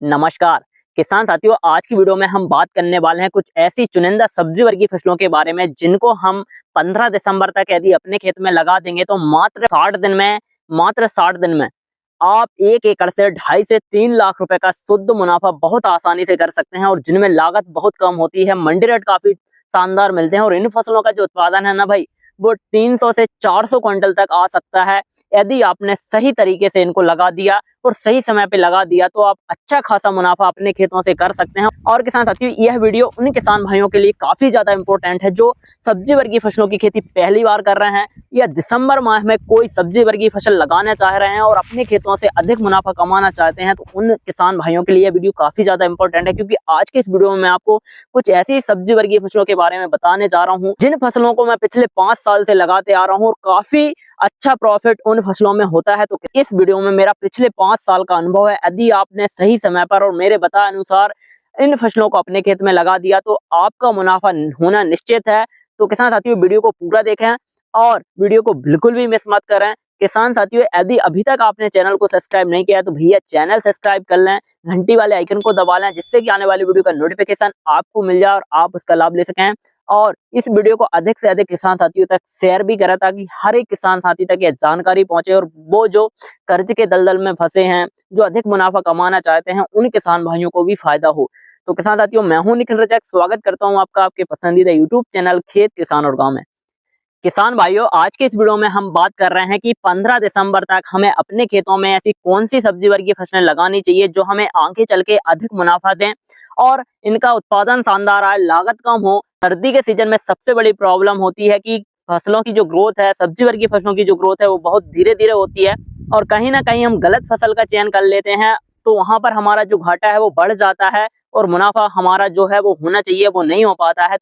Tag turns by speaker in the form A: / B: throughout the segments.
A: नमस्कार किसान साथियों, आज की वीडियो में हम बात करने वाले हैं कुछ ऐसी चुनिंदा सब्जी वर्गीय फसलों के बारे में जिनको हम 15 दिसंबर तक यदि अपने खेत में लगा देंगे तो मात्र 60 दिन में आप 1 एकड़ से 2.5 से 3 लाख रुपए का शुद्ध मुनाफा बहुत आसानी से कर सकते हैं और जिनमें लागत बहुत कम होती है, मंडी रेट काफी शानदार मिलते हैं और इन फसलों का जो उत्पादन है ना भाई, वो 300 से 400 क्विंटल तक आ सकता है यदि आपने सही तरीके से इनको लगा दिया और सही समय पे लगा दिया तो आप अच्छा खासा मुनाफा अपने खेतों से कर सकते हैं। और किसान साथियों, यह वीडियो उन किसान भाइयों के लिए काफी ज्यादा इंपॉर्टेंट है जो सब्जी वर्गीय फसलों की खेती पहली बार कर रहे हैं या दिसंबर माह में कोई सब्जी वर्गीय फसल लगाना चाह रहे हैं और अपने खेतों से अधिक मुनाफा कमाना चाहते हैं। तो उन किसान भाइयों के लिए यह वीडियो काफी ज्यादा इंपॉर्टेंट है, क्योंकि आज के इस वीडियो में मैं आपको कुछ ऐसी सब्जी वर्गीय फसलों के बारे में बताने जा रहा हूँ जिन फसलों को मैं पिछले 5 साल से लगाते आ रहा हूँ और काफी अच्छा प्रॉफिट उन फसलों में होता है। तो इस वीडियो में मेरा पिछले 5 साल का अनुभव है। यदि आपने सही समय पर और मेरे बताए अनुसार इन फसलों को अपने खेत में लगा दिया तो आपका मुनाफा होना निश्चित है। तो किसान साथियों, वीडियो को पूरा देखें और वीडियो को बिल्कुल भी मिस मत करें। किसान साथियों, यदि अभी तक आपने चैनल को सब्सक्राइब नहीं किया तो भैया चैनल सब्सक्राइब कर लें, घंटी वाले आइकन को दबा लें, जिससे कि आने वाली वीडियो का नोटिफिकेशन आपको मिल जाए और आप उसका लाभ ले सकें। और इस वीडियो को अधिक से अधिक किसान साथियों तक शेयर भी करें ताकि हर एक किसान साथी तक यह जानकारी पहुंचे और वो जो कर्ज के दलदल में फंसे हैं, जो अधिक मुनाफा कमाना चाहते हैं, उन किसान भाइयों को भी फायदा हो। तो किसान साथियों, मैं हूं निखिल रजक, स्वागत करता हूं आपका आपके पसंदीदा यूट्यूब चैनल खेत किसान और गांव में। किसान भाइयों, आज के इस वीडियो में हम बात कर रहे हैं कि 15 दिसंबर तक हमें अपने खेतों में ऐसी कौन सी सब्जी वर्गीय फसलें लगानी चाहिए जो हमें आगे चल के अधिक मुनाफा दें और इनका उत्पादन शानदार आए, लागत कम हो। सर्दी के सीजन में सबसे बड़ी प्रॉब्लम होती है कि फसलों की जो ग्रोथ है, सब्जी वर्गीय फसलों की जो ग्रोथ है वो बहुत धीरे धीरे होती है और कहीं ना कहीं हम गलत फसल का चयन कर लेते हैं तो वहां पर हमारा जो घाटा है वो बढ़ जाता है और मुनाफा हमारा जो है वो होना चाहिए वो नहीं हो पाता है।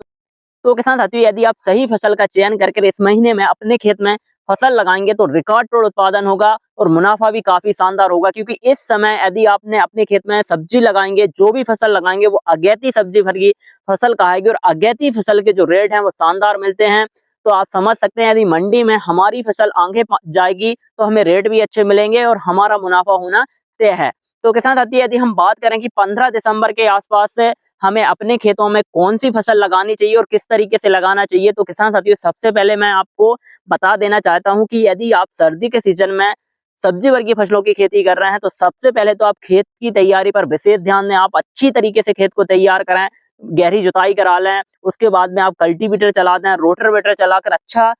A: तो किसान साथियों, यदि आप सही फसल का चयन करके इस महीने में अपने खेत में फसल लगाएंगे तो रिकॉर्ड तोड़ उत्पादन होगा और मुनाफा भी काफी शानदार होगा। क्योंकि इस समय यदि आपने अपने खेत में सब्जी लगाएंगे, जो भी फसल लगाएंगे वो अगैती सब्जी वर्गीय फसल कहाएगी और अगैती फसल के जो रेट हैं वो शानदार मिलते हैं। तो आप समझ सकते हैं, यदि मंडी में हमारी फसल आगे जाएगी तो हमें रेट भी अच्छे मिलेंगे और हमारा मुनाफा होना तय है। तो किसान साथियों, यदि हम बात करें कि 15 दिसंबर के आसपास से हमें अपने खेतों में कौन सी फसल लगानी चाहिए और किस तरीके से लगाना चाहिए, तो किसान साथियों सबसे पहले मैं आपको बता देना चाहता हूं कि यदि आप सर्दी के सीजन में सब्जी वर्गीय फसलों की खेती कर रहे हैं तो सबसे पहले तो आप खेत की तैयारी पर विशेष ध्यान दें। आप अच्छी तरीके से खेत को तैयार करें, गहरी जुताई करा लें, उसके बाद में आप कल्टीवेटर चला दें, रोटावेटर चलाकर अच्छा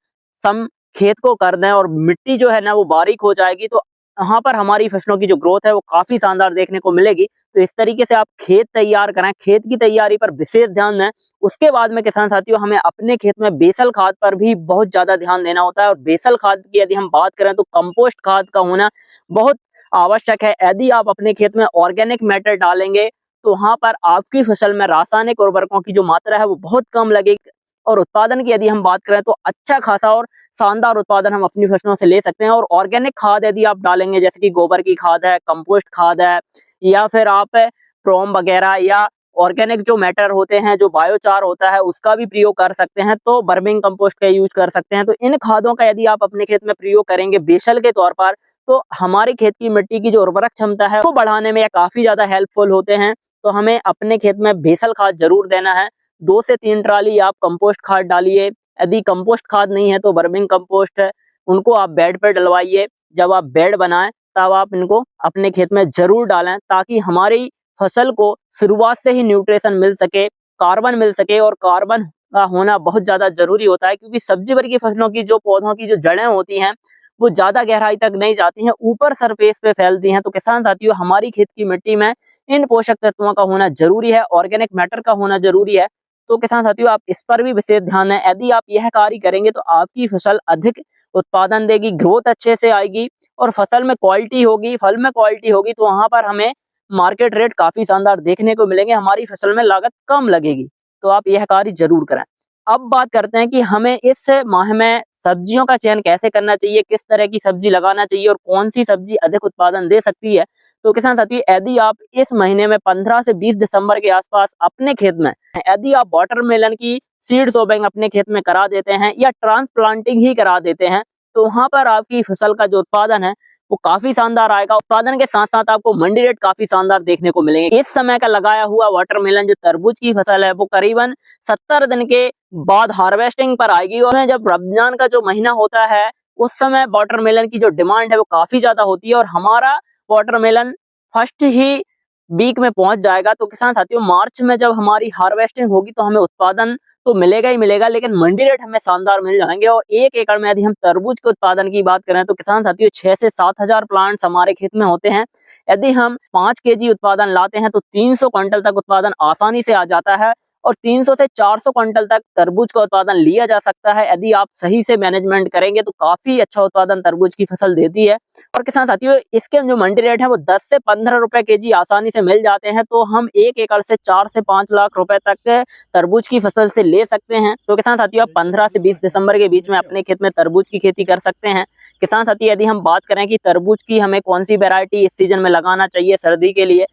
A: सम खेत को कर दें और मिट्टी जो है ना वो बारीक हो जाएगी तो यहाँ पर हमारी फसलों की जो ग्रोथ है वो काफी शानदार देखने को मिलेगी। तो इस तरीके से आप खेत तैयार करें, खेत की तैयारी पर विशेष ध्यान दें। उसके बाद में किसान साथियों हमें अपने खेत में बेसल खाद पर भी बहुत ज्यादा ध्यान देना होता है और बेसल खाद की यदि हम बात करें तो कंपोस्ट खाद का होना बहुत आवश्यक है। यदि आप अपने खेत में ऑर्गेनिक मैटर डालेंगे तो वहां पर आपकी फसल में रासायनिक उर्वरकों की जो मात्रा है वो बहुत कम लगेगी और उत्पादन की यदि हम बात करें तो अच्छा खासा और शानदार उत्पादन हम अपनी फसलों से ले सकते हैं। और ऑर्गेनिक खाद यदि आप डालेंगे, जैसे कि गोबर की खाद है, कंपोस्ट खाद है, या फिर आप प्रोम वगैरह या ऑर्गेनिक जो मैटर होते हैं, जो बायोचार होता है उसका भी प्रयोग कर सकते हैं, तो बर्मिंग कंपोस्ट का यूज कर सकते हैं। तो इन खादों का यदि आप अपने खेत में प्रयोग करेंगे बेसल के तौर पर तो हमारे खेत की मिट्टी की जो उर्वरक क्षमता है वो बढ़ाने में काफी ज्यादा हेल्पफुल होते हैं। तो हमें अपने खेत में बेसल खाद जरूर देना है। 2 से 3 ट्राली आप कंपोस्ट खाद डालिए। यदि कंपोस्ट खाद नहीं है तो बर्मिंग कंपोस्ट है, उनको आप बेड पर डलवाइए। जब आप बेड बनाएं तब आप इनको अपने खेत में जरूर डालें ताकि हमारी फसल को शुरुआत से ही न्यूट्रिशन मिल सके, कार्बन मिल सके। और कार्बन का होना बहुत ज्यादा जरूरी होता है क्योंकि सब्जी वर्गीय फसलों की जो पौधों की जो जड़ें होती हैं वो ज्यादा गहराई तक नहीं जाती हैं, ऊपर सरफेस पे फैलती हैं। तो किसान साथियों, हमारी खेत की मिट्टी में इन पोषक तत्वों का होना जरूरी है, ऑर्गेनिक मैटर का होना जरूरी है। तो किसान साथियों, आप इस पर भी विशेष ध्यान दें। यदि आप यह कार्य करेंगे तो आपकी फसल अधिक उत्पादन देगी, ग्रोथ अच्छे से आएगी और फसल में क्वालिटी होगी, फल में क्वालिटी होगी, तो वहां पर हमें मार्केट रेट काफी शानदार देखने को मिलेंगे, हमारी फसल में लागत कम लगेगी। तो आप यह कार्य जरूर करें। अब बात करते हैं कि हमें इस माह में सब्जियों का चयन कैसे करना चाहिए, किस तरह की सब्जी लगाना चाहिए और कौन सी सब्जी अधिक उत्पादन दे सकती है। तो किसान साथियों, यदि आप इस महीने में 15 से 20 दिसंबर के आसपास अपने खेत में यदि आप वाटरमेलन की सीड सोविंग अपने खेत में करा देते हैं या ट्रांसप्लांटिंग ही करा देते हैं तो वहां पर आपकी फसल का जो उत्पादन है वो काफी शानदार आएगा। उत्पादन के साथ साथ आपको मंडी रेट काफी शानदार देखने को मिलेंगे। इस समय का लगाया हुआ वाटरमेलन जो तरबूज की फसल है वो करीबन 70 दिन के बाद हार्वेस्टिंग पर आएगी। और जब रमजान का जो महीना होता है उस समय वाटरमेलन की जो डिमांड है वो काफी ज्यादा होती है और हमारा वाटरमेलन फर्स्ट ही वीक में पहुंच जाएगा। तो किसान साथियों, मार्च में जब हमारी हार्वेस्टिंग होगी तो हमें उत्पादन तो मिलेगा ही मिलेगा, लेकिन मंडी रेट हमें शानदार मिल जाएंगे। और 1 एकड़ में यदि हम तरबूज के उत्पादन की बात करें तो किसान साथियों 6 से 7 हजार प्लांट्स हमारे खेत में होते हैं। यदि हम 5 केजी उत्पादन लाते हैं तो 300 क्विंटल तक उत्पादन आसानी से आ जाता है और 300 से 400 क्विंटल तक तरबूज का उत्पादन लिया जा सकता है। यदि आप सही से मैनेजमेंट करेंगे तो काफी अच्छा उत्पादन तरबूज की फसल देती है। और किसान साथियों, इसके जो मंडी रेट है वो 10 से 15 रुपए केजी आसानी से मिल जाते हैं। तो हम 1 एकड़ से 4 से 5 लाख रुपए तक तरबूज की फसल से ले सकते हैं। तो किसान साथियों, आप 15 से 20 दिसंबर के बीच में अपने खेत में तरबूज की खेती कर सकते हैं। किसान साथियों, यदि हम बात करें कि तरबूज की हमें कौन सी वैरायटी इस सीजन में लगाना चाहिए सर्दी के लिए,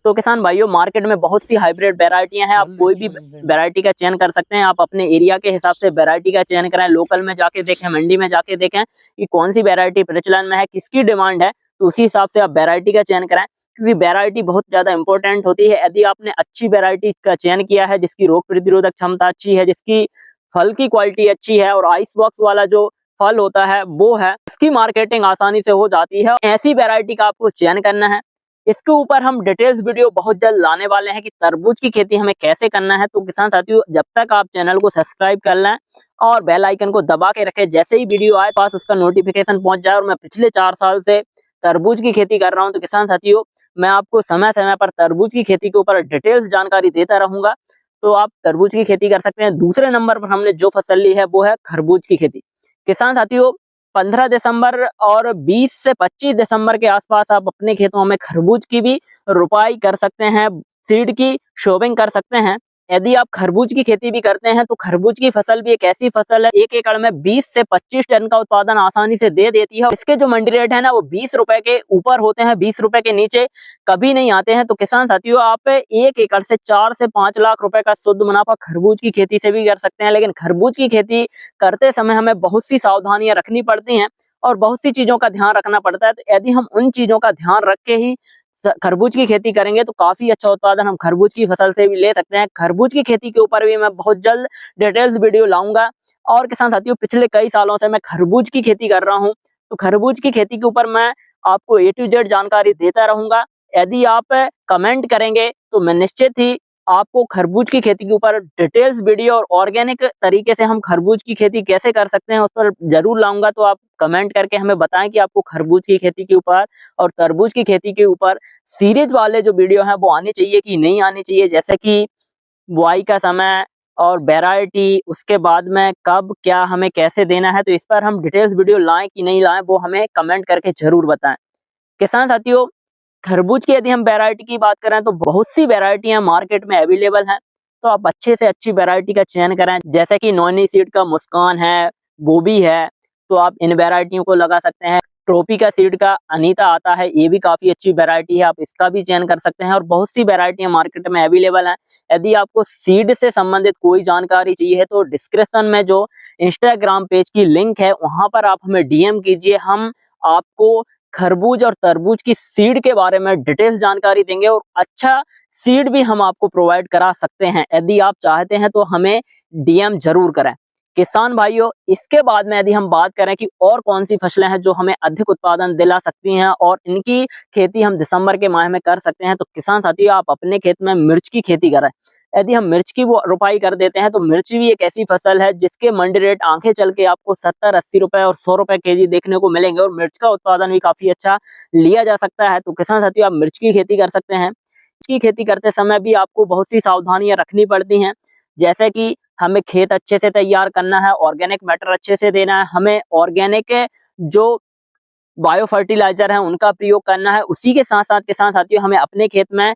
A: तो किसान भाइयों, मार्केट में बहुत सी हाइब्रिड वैरायटियां हैं। आप कोई भी वैरायटी का चयन कर सकते हैं। आप अपने एरिया के हिसाब से वैरायटी का चयन करें, लोकल में जाके देखें, मंडी में जाके देखें कि कौन सी वैरायटी प्रचलन में है, किसकी डिमांड है, तो उसी हिसाब से आप वैरायटी का चयन करें, क्योंकि वैरायटी बहुत ज्यादा इंपॉर्टेंट होती है। यदि आपने अच्छी वैरायटी का चयन किया है, जिसकी रोग प्रतिरोधक क्षमता अच्छी है, जिसकी फल की क्वालिटी अच्छी है और आइस बॉक्स वाला जो फल होता है वो है, इसकी मार्केटिंग आसानी से हो जाती है। ऐसी वैरायटी का आपको चयन करना है। इसके ऊपर हम डिटेल्स वीडियो बहुत जल्द लाने वाले हैं कि तरबूज की खेती हमें कैसे करना है। तो किसान साथियों, जब तक आप चैनल को सब्सक्राइब कर लें और बेल आइकन को दबा के रखें, जैसे ही वीडियो आए पास उसका नोटिफिकेशन पहुंच जाए। और मैं पिछले 4 साल से तरबूज की खेती कर रहा हूं, तो किसान साथियों, मैं आपको समय समय पर तरबूज की खेती के ऊपर डिटेल्स जानकारी देता रहूंगा। तो आप तरबूज की खेती कर सकते हैं। दूसरे नंबर पर हमने जो फसल ली है वो है खरबूज की खेती। किसान साथियों, 15 दिसंबर और 20 से 25 दिसंबर के आसपास आप अपने खेतों में खरबूज की भी रुपाई कर सकते हैं, सीड की शोविंग कर सकते हैं। यदि आप खरबूज की खेती भी करते हैं तो खरबूज की फसल भी एक ऐसी फसल है 1 एकड़ में 20 से 25 टन का उत्पादन आसानी से दे देती है। इसके जो मंडी रेट है ना वो 20 रुपए के ऊपर होते हैं, 20 रुपए के नीचे कभी नहीं आते हैं। तो किसान साथियों, आप 1 एकड़ से 4 से 5 लाख रुपए का शुद्ध मुनाफा खरबूज की खेती से भी कर सकते हैं। लेकिन खरबूज की खेती करते समय हमें बहुत सी सावधानियां रखनी पड़ती हैं और बहुत सी चीजों का ध्यान रखना पड़ता है। तो यदि हम उन चीजों का ध्यान रख के ही खरबूज की खेती करेंगे तो काफी अच्छा उत्पादन हम खरबूज की फसल से भी ले सकते हैं। खरबूज की खेती के ऊपर भी मैं बहुत जल्द डिटेल्स वीडियो लाऊंगा। और किसान साथियों, पिछले कई सालों से मैं खरबूज की खेती कर रहा हूं, तो खरबूज की खेती के ऊपर मैं आपको A to Z जानकारी देता रहूंगा। यदि आप कमेंट करेंगे तो मैं निश्चित ही आपको खरबूज की खेती के ऊपर डिटेल्स वीडियो और ऑर्गेनिक तरीके से हम खरबूज की खेती कैसे कर सकते हैं उस पर जरूर लाऊंगा। तो आप कमेंट करके हमें बताएं कि आपको खरबूज की खेती के ऊपर और तरबूज की खेती के ऊपर सीरीज वाले जो वीडियो हैं वो आने चाहिए कि नहीं आने चाहिए, जैसे कि बुआई का समय और वैरायटी, उसके बाद में कब क्या हमें कैसे देना है। तो इस पर हम डिटेल्स वीडियो लाएं कि नहीं लाएं वो हमें कमेंट करके जरूर बताएं। किसान साथियों, खरबूज की यदि हम वैरायटी की बात करें तो बहुत सी वैरायटियां मार्केट में अवेलेबल हैं। तो आप अच्छे से अच्छी वैरायटी का चयन करें, जैसे कि नॉनी सीड का मुस्कान है, गोभी है, तो आप इन वैरायटियों को लगा सकते हैं। ट्रोपिका सीड का अनीता आता है, ये भी काफी अच्छी वैरायटी है, आप इसका भी चयन कर सकते हैं। और बहुत सी वैरायटियां मार्केट में अवेलेबल हैं। यदि आपको सीड से संबंधित कोई जानकारी चाहिए तो डिस्क्रिप्शन में जो इंस्टाग्राम पेज की लिंक है वहां पर आप हमें DM कीजिए। हम आपको खरबूज और तरबूज की सीड के बारे में डिटेल्स जानकारी देंगे और अच्छा सीड भी हम आपको प्रोवाइड करा सकते हैं। यदि आप चाहते हैं तो हमें DM जरूर करें। किसान भाइयों, इसके बाद में यदि हम बात करें कि और कौन सी फसलें हैं जो हमें अधिक उत्पादन दिला सकती हैं और इनकी खेती हम दिसंबर के माह में कर सकते हैं, तो किसान साथियों, आप अपने खेत में मिर्च की खेती करें। यदि हम मिर्च की वो रुपाई कर देते हैं तो मिर्च भी एक ऐसी फसल है जिसके मंडी रेट आंखें चल के आपको 70-80 रुपए और 100 रुपए केजी देखने को मिलेंगे और मिर्च का उत्पादन भी काफी अच्छा लिया जा सकता है। तो किसान साथियों, आप मिर्च की खेती कर सकते हैं। मिर्च की खेती करते समय भी आपको बहुत सी सावधानियां रखनी पड़ती हैं, जैसे कि हमें खेत अच्छे से तैयार करना है, ऑर्गेनिक मैटर अच्छे से देना है, हमें ऑर्गेनिक जो बायो फर्टिलाइजर है उनका प्रयोग करना है। उसी के साथ साथ किसान साथियों, हमें अपने खेत में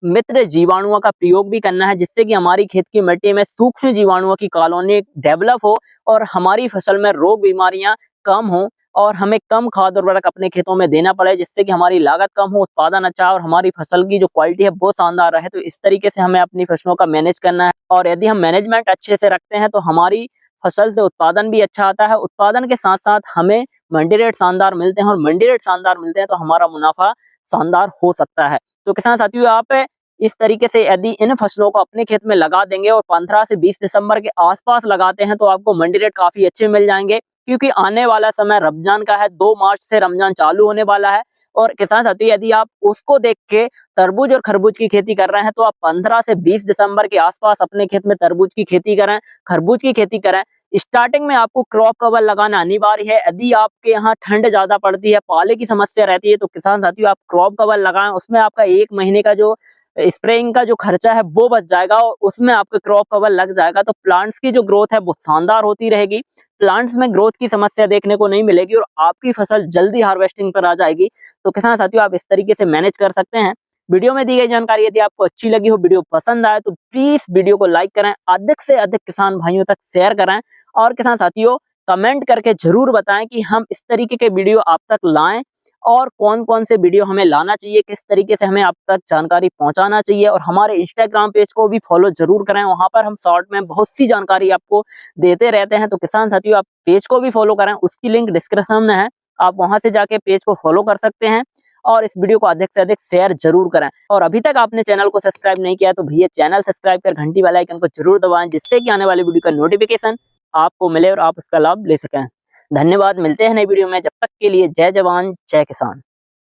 A: मित्र जीवाणुओं का प्रयोग भी करना है, जिससे कि हमारी खेत की मिट्टी में सूक्ष्म जीवाणुओं की कॉलोनी डेवलप हो और हमारी फसल में रोग बीमारियां कम हो और हमें कम खाद उर्वरक अपने खेतों में देना पड़े, जिससे कि हमारी लागत कम हो, उत्पादन अच्छा हो और हमारी फसल की जो क्वालिटी है वो शानदार रहे। तो इस तरीके से हमें अपनी फसलों का मैनेज करना है और यदि हम मैनेजमेंट अच्छे से रखते हैं तो हमारी फसल से उत्पादन भी अच्छा आता है, उत्पादन के साथ साथ हमें मंडी रेट शानदार मिलते हैं और मंडी रेट शानदार मिलते हैं तो हमारा मुनाफा शानदार हो सकता है। तो किसान साथियों, आप इस तरीके से यदि इन फसलों को अपने खेत में लगा देंगे और 15 से 20 दिसंबर के आसपास लगाते हैं तो आपको मंडी रेट काफी अच्छे मिल जाएंगे, क्योंकि आने वाला समय रमजान का है। 2 मार्च से रमजान चालू होने वाला है और किसान साथियों, यदि आप उसको देख के तरबूज और खरबूज की खेती कर रहे हैं तो आप 15 से 20 दिसंबर के आसपास अपने खेत में तरबूज की खेती करें, खरबूज की खेती करें। स्टार्टिंग में आपको क्रॉप कवर लगाना अनिवार्य है। यदि आपके यहाँ ठंड ज्यादा पड़ती है, पाले की समस्या रहती है, तो किसान साथियों आप क्रॉप कवर लगाएं। उसमें आपका 1 महीने का जो स्प्रेइंग का जो खर्चा है वो बच जाएगा और उसमें आपका क्रॉप कवर लग जाएगा, तो प्लांट्स की जो ग्रोथ है वो शानदार होती रहेगी। प्लांट्स में ग्रोथ की समस्या देखने को नहीं मिलेगी और आपकी फसल जल्दी हार्वेस्टिंग पर आ जाएगी। तो किसान साथियों, आप इस तरीके से मैनेज कर सकते हैं। वीडियो में दी गई जानकारी यदि आपको अच्छी लगी हो, वीडियो पसंद आए तो प्लीज वीडियो को लाइक करें, अधिक से अधिक किसान भाइयों तक शेयर करें और किसान साथियों कमेंट करके जरूर बताएं कि हम इस तरीके के वीडियो आप तक लाएं और कौन कौन से वीडियो हमें लाना चाहिए, किस तरीके से हमें आप तक जानकारी पहुंचाना चाहिए। और हमारे इंस्टाग्राम पेज को भी फॉलो जरूर करें, वहां पर हम शॉर्ट में बहुत सी जानकारी आपको देते रहते हैं। तो किसान साथियों, आप पेज को भी फॉलो करें, उसकी लिंक डिस्क्रिप्शन में है, आप वहां से जाके पेज को फॉलो कर सकते हैं और इस वीडियो को अधिक से अधिक शेयर जरूर करें। और अभी तक आपने चैनल को सब्सक्राइब नहीं किया तो भैया चैनल सब्सक्राइब कर घंटी वाला आइकन को जरूर दबाएं, जिससे कि आने वाली वीडियो का नोटिफिकेशन आपको मिले और आप उसका लाभ ले सकें। धन्यवाद, मिलते हैं नई वीडियो में, जब तक के लिए जय जवान जय किसान।